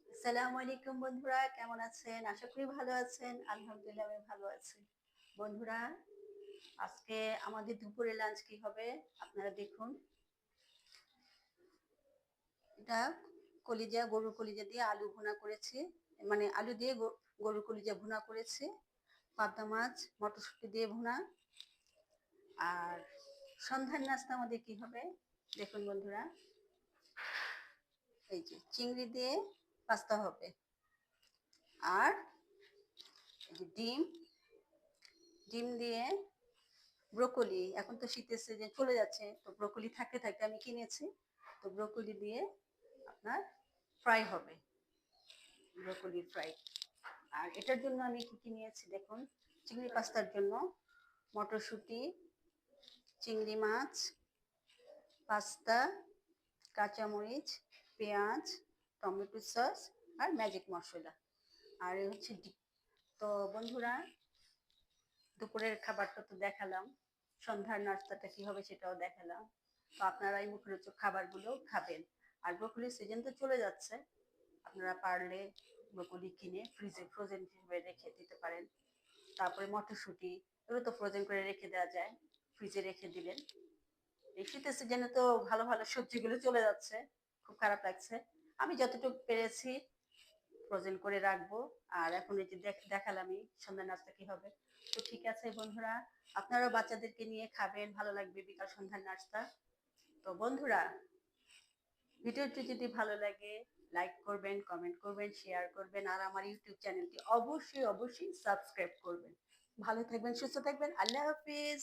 আসসালামু আলাইকুম বন্ধুরা, কেমন আছেন? আশা করি ভালো আছেন। আলহামদুলিল্লাহ আমি ভালো আছি। বন্ধুরা, আজকে আমাদের দুপুরে লাঞ্চ কি হবে আপনারা দেখুন। এটা গরুর কলিজা দিয়ে আলু ভুনা করেছি। মানে আলু দিয়ে গরুর কলিজা ভুনা করেছি। পাবদা মাছ মটরশুঁটি দিয়ে ভুনা। আর সন্ধ্যার নাস্তা আমাদের কি হবে দেখুন বন্ধুরা। এই যে চিংড়ি দিয়ে পাস্তা হবে। আর এই যে ডিম ডিম দিয়ে ব্রোকলি, এখন তো শীতের সিজন চলে যাচ্ছে, তো ব্রোকলি থাকতে থাকতে আমি কিনেছি, তো ব্রোকলি দিয়ে আপনার ফ্রাই হবে, ব্রোকলি ফ্রাই। আর এটার জন্য আমি কি কি নিয়েছি দেখুন। চিংড়ি পাস্তার জন্য মটরশুঁটি, চিংড়ি মাছ, পাস্তা, কাঁচামরিচ, পেঁয়াজ, টমেটো সস আর ম্যাজিক মশলা। আর হচ্ছে ডিম। তো বন্ধুরা, দুপুরের খাবারটা তো দেখালাম, সন্ধ্যার নাস্তাটা কি হবে সেটাও দেখালাম। তো আপনারা এই মুখরোচক খাবারগুলো খাবেন। আর ব্রোকলির সিজন তো চলে যাচ্ছে, আপনারা পারলে ব্রোকলি কিনে ফ্রিজে ফ্রোজেন হিসেবে রেখে দিতে পারেন। তারপরে মটরশুঁটি, এগুলো তো ফ্রোজেন করে রেখে দেওয়া যায়, ফ্রিজে রেখে দিলেন। এই শীতের সিজনে তো ভালো ভালো সবজিগুলো চলে যাচ্ছে, খুব খারাপ লাগছে। আমি যতটুকু পেরেছি ফ্রোজেন করে রাখবো। আর এখন এই যে দেখালামই সন্ধ্যা নাস্তা কি হবে। তো ঠিক আছে বন্ধুরা, আপনারাও বাচ্চাদেরকে নিয়ে খাবেন, ভালো লাগবে বিকাল সন্ধ্যার নাস্তা। তো বন্ধুরা, ভিডিওটি যদি ভালো লাগে লাইক করবেন, কমেন্ট করবেন, শেয়ার করবেন, আর আমার ইউটিউব চ্যানেলটি অবশ্যই অবশ্যই সাবস্ক্রাইব করবেন। ভালো থাকবেন, সুস্থ থাকবেন, আল্লাহ হাফিজ।